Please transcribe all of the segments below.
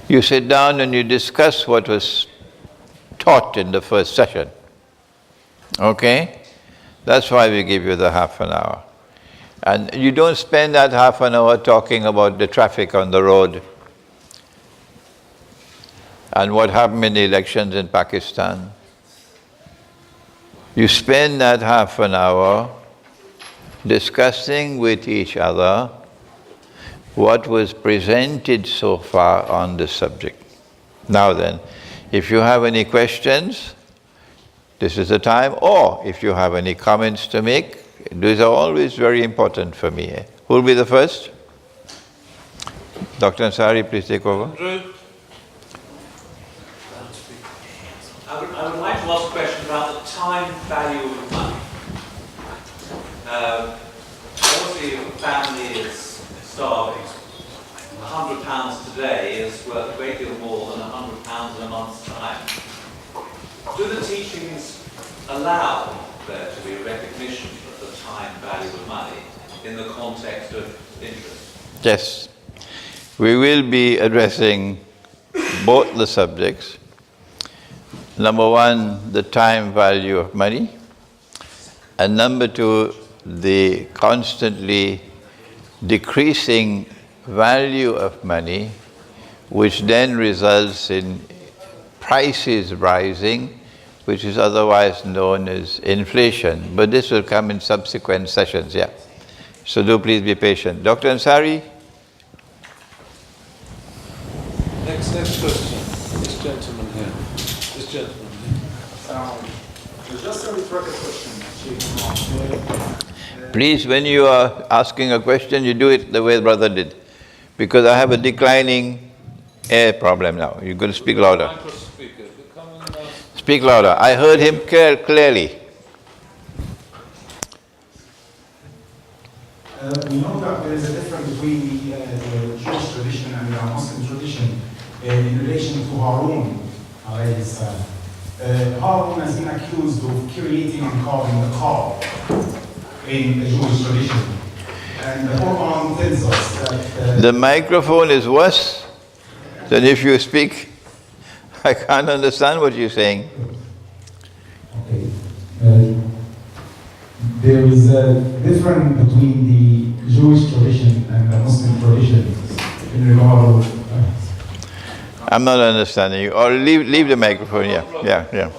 You sit down and you discuss what was taught in the first session. Okay? That's why we give you the half an hour. And you don't spend that half an hour talking about the traffic on the road and what happened in the elections in Pakistan. You spend that half an hour discussing with each other what was presented so far on the subject. Now then, if you have any questions, this is the time, or if you have any comments to make, these are always very important for me. Who will be the first? Dr. Ansari, please take over. Andrew? I would like to ask a question about the time value of money. Obviously, if a family is starving, £100 today is worth a great deal more than £100 in a month's time. Do the teachings allow there to be a recognition of the time value of money in the context of interest? Yes. We will be addressing both the subjects. Number one, the time value of money, and number two, the constantly decreasing value of money, which then results in prices rising, which is otherwise known as inflation. But this will come in subsequent sessions, yeah. So do please be patient. Dr. Ansari? Next question. This gentleman here. This gentleman here. Just a rhetorical question, Sheikh Imran. Please, when you are asking a question, you do it the way the brother did. Because I have a declining air problem now. You're going to speak louder. Speak louder. I heard him clearly. We know that there is a difference between the Jewish tradition and the Muslim tradition in relation to Harun. Harun has been accused of creating and carving the car in the Jewish tradition. And the Quran tells us that... the microphone is worse than if you speak. I can't understand what you're saying. Okay. There is a difference between the Jewish tradition and the Muslim tradition in regard to... I'm not understanding you. Or leave the microphone, yeah.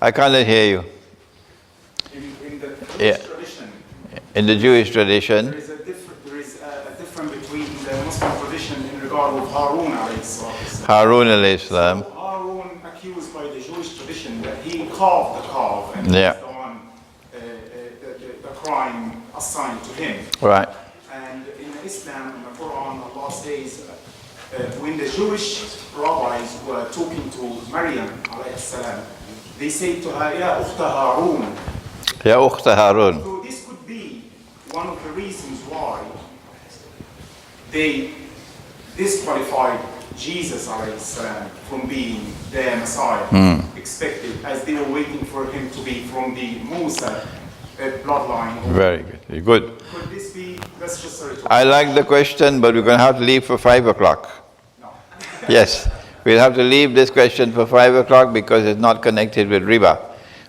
I can't hear you. In the Jewish tradition. In the Jewish tradition. There is a difference between the Muslim tradition in regard with Harun alayhi salam. Harun alayhi salam. So Harun accused by the Jewish tradition that he carved the calf and Yeah. that's the one, the crime assigned to him. Right. And in Islam, in the Quran, Allah says, when the Jewish rabbis were talking to Maryam alayhi salam, they say to her, Ya Ukhta Harun. Ya Ukhta Harun. So this could be one of the reasons why they disqualified Jesus alayhi salam from being their Messiah, expected, as they were waiting for him to be from the Musa bloodline. Very good. Good. Could this be, that's just a rhetorical. I like the question, but we're going to have to leave for 5 o'clock. No. Yes, we'll have to leave this question for 5 o'clock because it's not connected with Riba.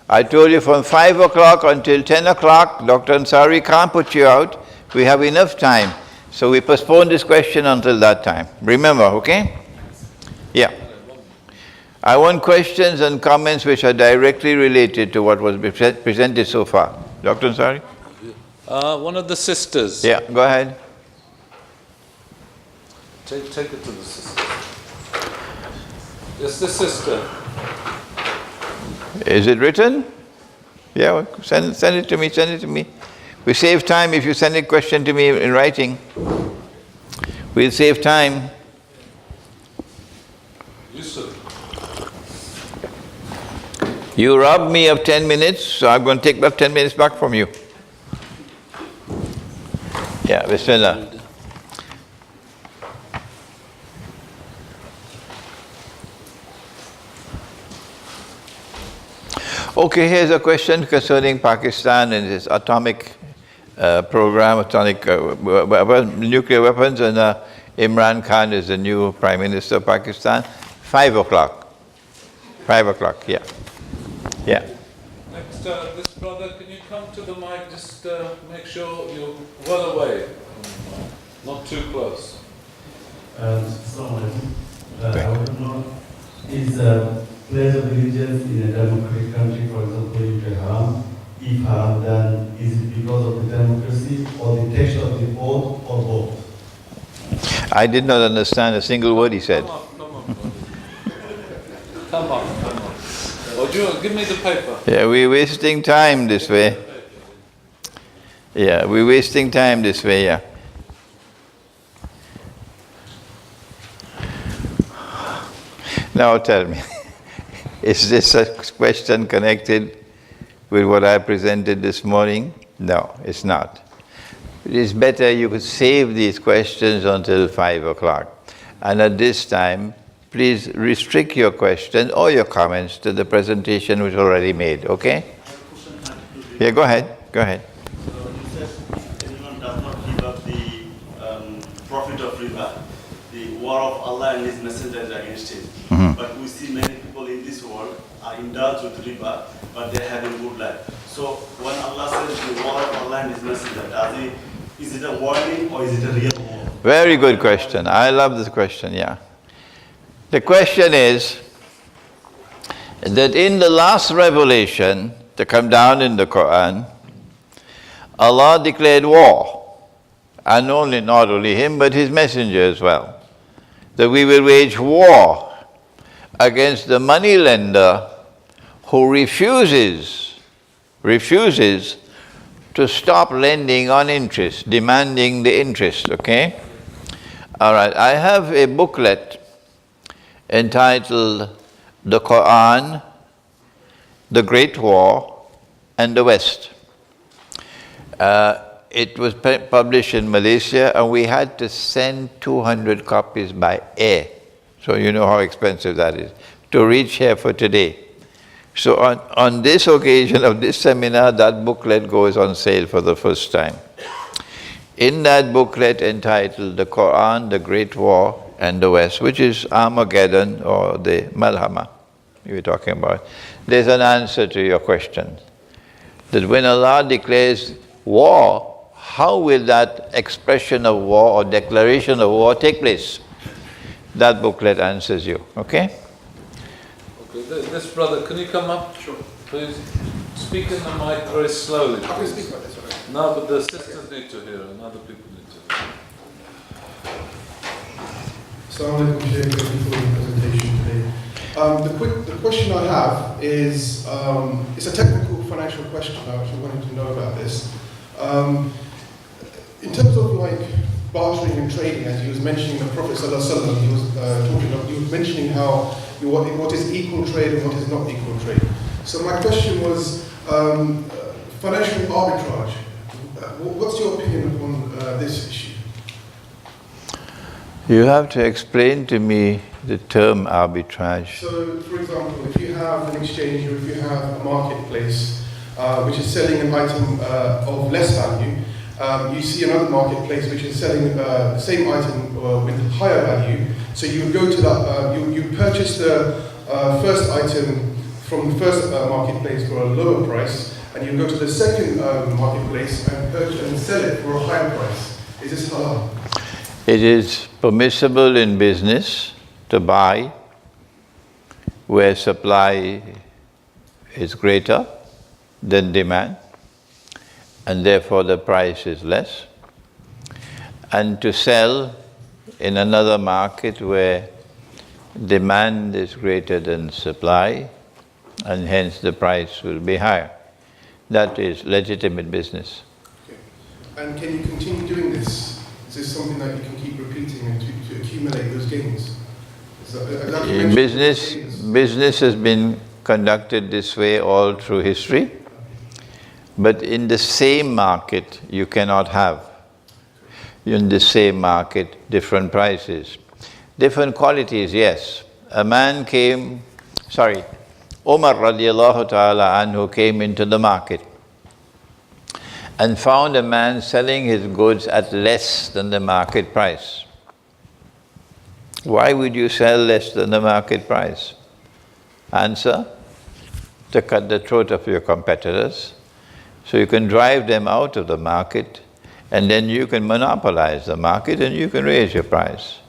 I told you from 5 o'clock until 10 o'clock, Dr. Ansari can't put you out. We have enough time. So we postpone this question until that time. Remember, okay? Yeah. I want questions and comments which are directly related to what was presented so far. Dr. Ansari? One of the sisters. Yeah, go ahead. Take it to the sister. Yes, the sister. Is it written? Yeah, send it to me, We save time if you send a question to me in writing. We'll save time. Yusuf. You robbed me of 10 minutes, so I'm going to take that 10 minutes back from you. Yeah, Bismillah. Okay, here's a question concerning Pakistan and its atomic program, nuclear weapons, and Imran Khan is the new Prime Minister of Pakistan. 5 o'clock. 5 o'clock, yeah. Yeah. Next, this brother, can you come to the mic? Just make sure you're well away. Not too close. Assalamu alaikum. I want to know, is pledge of allegiance in a democratic country, for example, UK haram? If haram, then is it because of the democracy or the text of the oath or both? I did not understand a single word he said. Come on, brother. Come on. Or do you give me the paper? Yeah, we're wasting time this way. Yeah, we're wasting time this way, yeah. Now tell me, is this a question connected with what I presented this morning? No, it's not. It is better you could save these questions until 5 o'clock. And at this time, please restrict your questions or your comments to the presentation which is already made, okay? Yeah, go ahead. So you said if anyone does not give up the profit of riba, the war of Allah and His Messenger is against it. But we see many people in this world are indulged with riba, but they have a good life. So when Allah says the war of Allah and His Messenger, is it a warning or is it a real war? Very good question. I love this question, yeah. The question is that in the last revelation to come down in the Quran, Allah declared war, and not only Him, but His Messenger as well, that we will wage war against the money lender who refuses to stop lending on interest, demanding the interest, okay? All right, I have a booklet entitled The Quran, the Great War, and the West. It was published in Malaysia, and we had to send 200 copies by air. So you know how expensive that is, to reach here for today. So on this occasion of this seminar, that booklet goes on sale for the first time. In that booklet entitled The Quran, the Great War, and the West, which is Armageddon or the Malhama you were talking about, there's an answer to your question. That when Allah declares war, how will that expression of war or declaration of war take place? That booklet answers you, okay? Okay, this brother, can you come up? Sure. Please speak in the mic very slowly. I can speak about this, all right? No, but the sisters need to hear and other people need to hear. Assalamu alaikum, Sheikh. Thank you for the presentation today. The question I have is, it's a technical financial question. I actually wanted to know about this. In terms of like bartering and trading, as he was mentioning the Prophet ﷺ, he was mentioning how what is equal trade and what is not equal trade. So my question was financial arbitrage. What's your opinion upon this issue? You have to explain to me the term arbitrage. So, for example, if you have an exchange or if you have a marketplace which is selling an item of less value, you see another marketplace which is selling the same item with higher value. So you go to that, you purchase the first item from the first marketplace for a lower price, and you go to the second marketplace and purchase and sell it for a higher price. Is this halal? It is permissible in business to buy where supply is greater than demand, and therefore the price is less, and to sell in another market where demand is greater than supply, and hence the price will be higher. That is legitimate business. Okay. And can you continue doing this? Is this something that you can keep repeating and to accumulate those gains? Business has been conducted this way all through history, but in the same market you cannot have. In the same market, different prices. Different qualities, yes. Umar radiallahu ta'ala anhu came into the market and found a man selling his goods at less than the market price. Why would you sell less than the market price? Answer: to cut the throat of your competitors, so you can drive them out of the market, and then you can monopolize the market and you can raise your price.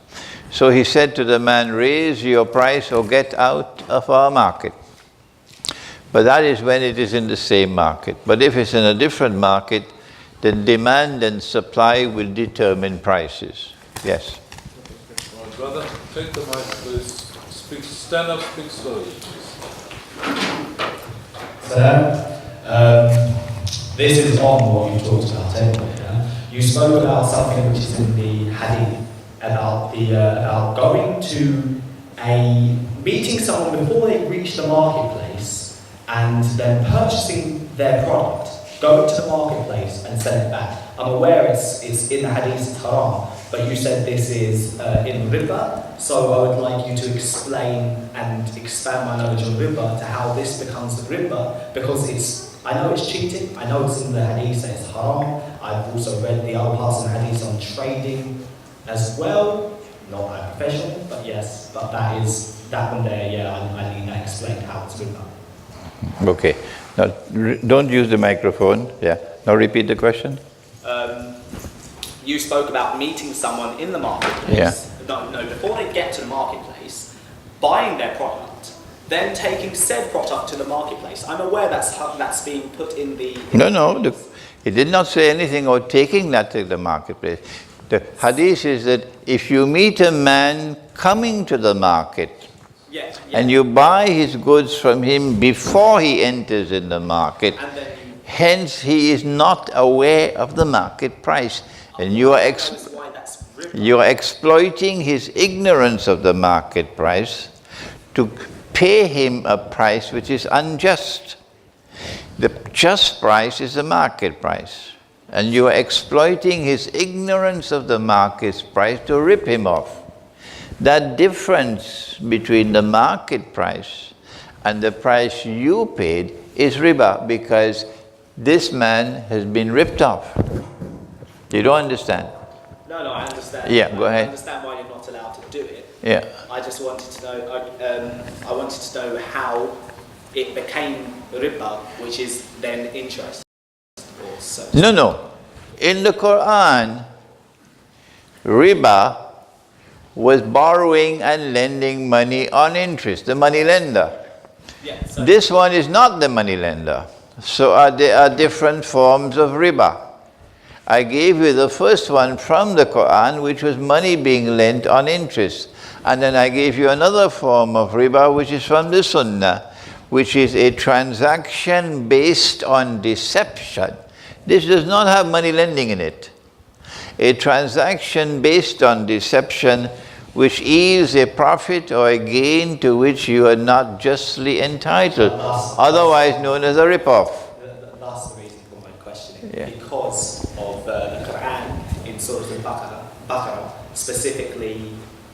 So he said to the man, raise your price or get out of our market. But that is when it is in the same market. But if it's in a different market, then demand and supply will determine prices. Yes? My brother, take the mic, please. Stand up, speak slowly, please. This is on what you talked about anyway. Yeah? You spoke about something which is in the hadith, about going to meeting someone before they reach the marketplace and then purchasing their product, going to the marketplace and sell it back. I'm aware it's in the hadith, it's haram, but you said this is in Riba, so I would like you to explain and expand my knowledge on Riba to how this becomes Riba, because I know it's cheating, I know it's in the hadith, it's haram. I've also read the other parts of the hadith on trading as well. Not a professional, but yes, but that one there, yeah, I need that explained how it's Riba. Okay. Now, don't use the microphone. Yeah. Now repeat the question. You spoke about meeting someone in the marketplace. Yeah. No, before they get to the marketplace, buying their product, then taking said product to the marketplace. I'm aware that's being put in the... No. He did not say anything about taking that to the marketplace. The hadith is that if you meet a man coming to the market, and you buy his goods from him before he enters in the market, hence he is not aware of the market price. And you are exploiting his ignorance of the market price to pay him a price which is unjust. The just price is the market price. And you are exploiting his ignorance of the market price to rip him off. That difference between the market price and the price you paid is riba, because this man has been ripped off. You don't understand? No, I understand. Yeah, go ahead. I understand why you're not allowed to do it. Yeah. I just wanted to know, I wanted to know how it became riba, which is then interest. No. In the Quran, riba was borrowing and lending money on interest, the money lender. Yeah, This one is not the money lender. So there are different forms of riba. I gave you the first one from the Quran, which was money being lent on interest. And then I gave you another form of riba, which is from the Sunnah, which is a transaction based on deception. This does not have money lending in it. A transaction based on deception which yields a profit or a gain to which you are not justly entitled, otherwise known as a rip-off. That's the reason for my questioning. Yeah. Because of the Quran in Surah Al-Baqarah specifically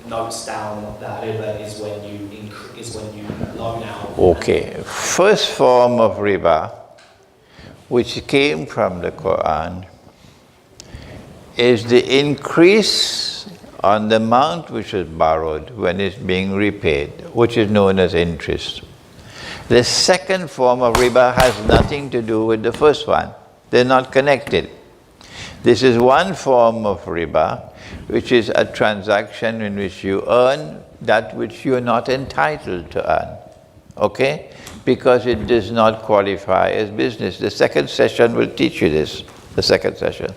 notes down that riba is when you loan out. Okay, first form of riba, which came from the Quran, is the increase on the amount which is borrowed when it's being repaid, which is known as interest. The second form of riba has nothing to do with the first one. They're not connected. This is one form of riba, which is a transaction in which you earn that which you are not entitled to earn. Okay? Because it does not qualify as business. The second session will teach you this, the second session.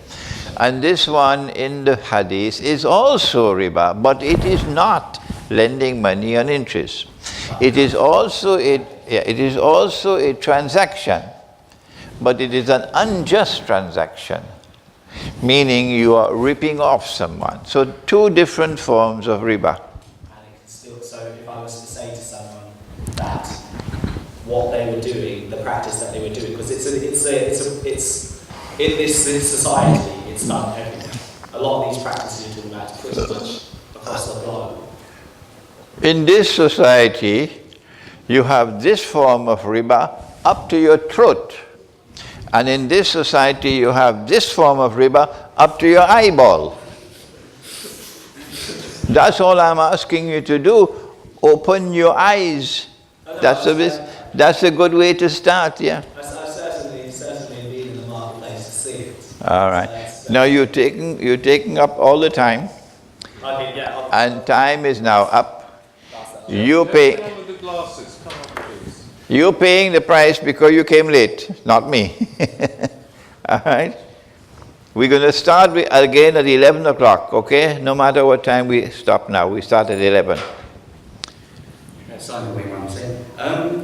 And this one in the hadith is also riba, but it is not lending money on interest. It is also a transaction, but it is an unjust transaction, meaning you are ripping off someone. So two different forms of riba. And it can still, so if I was to say to someone that what they were doing, the practice that they were doing, because it's in this society, it's done everywhere. A lot of these practices you're talking about is pretty much across the globe. In this society, you have this form of riba up to your throat. And in this society, you have this form of riba up to your eyeball. That's all I'm asking you to do. Open your eyes. That's a good way to start, yeah. I've certainly been in the marketplace to see it. All right. Now you're taking up all the time, Okay, yeah. and time is now up. You pay. Everyone with the glasses, come on, please. You're paying the price because you came late, not me. All right? We're going to start again at 11 o'clock, okay? No matter what time we stop now, we start at 11. Simon Wing,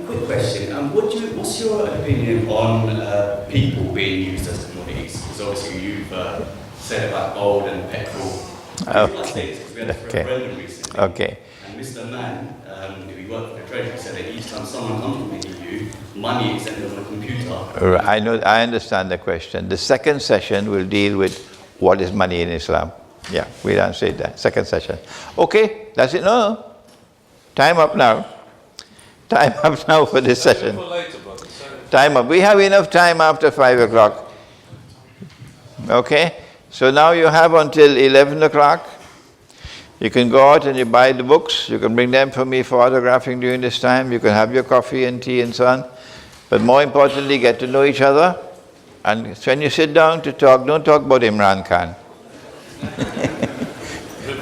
quick question. What's your opinion on people being used as commodities? Because obviously you've said about gold and petrol. Okay. We had a referendum recently. Okay. And Mr. Mann, who worked for the Treasury, said that each time someone complimented you, money is entered on a computer. I understand the question. The second session will deal with what is money in Islam. Yeah, we answered that. Second session. Okay, that's it. No. Time up now. Time up now for this session. Time up. We have enough time after 5 o'clock. Okay? So now you have until 11 o'clock. You can go out and you buy the books. You can bring them for me for autographing during this time. You can have your coffee and tea and so on. But more importantly, get to know each other. And when you sit down to talk, don't talk about Imran Khan.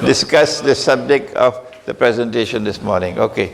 Discuss the subject of the presentation this morning. Okay.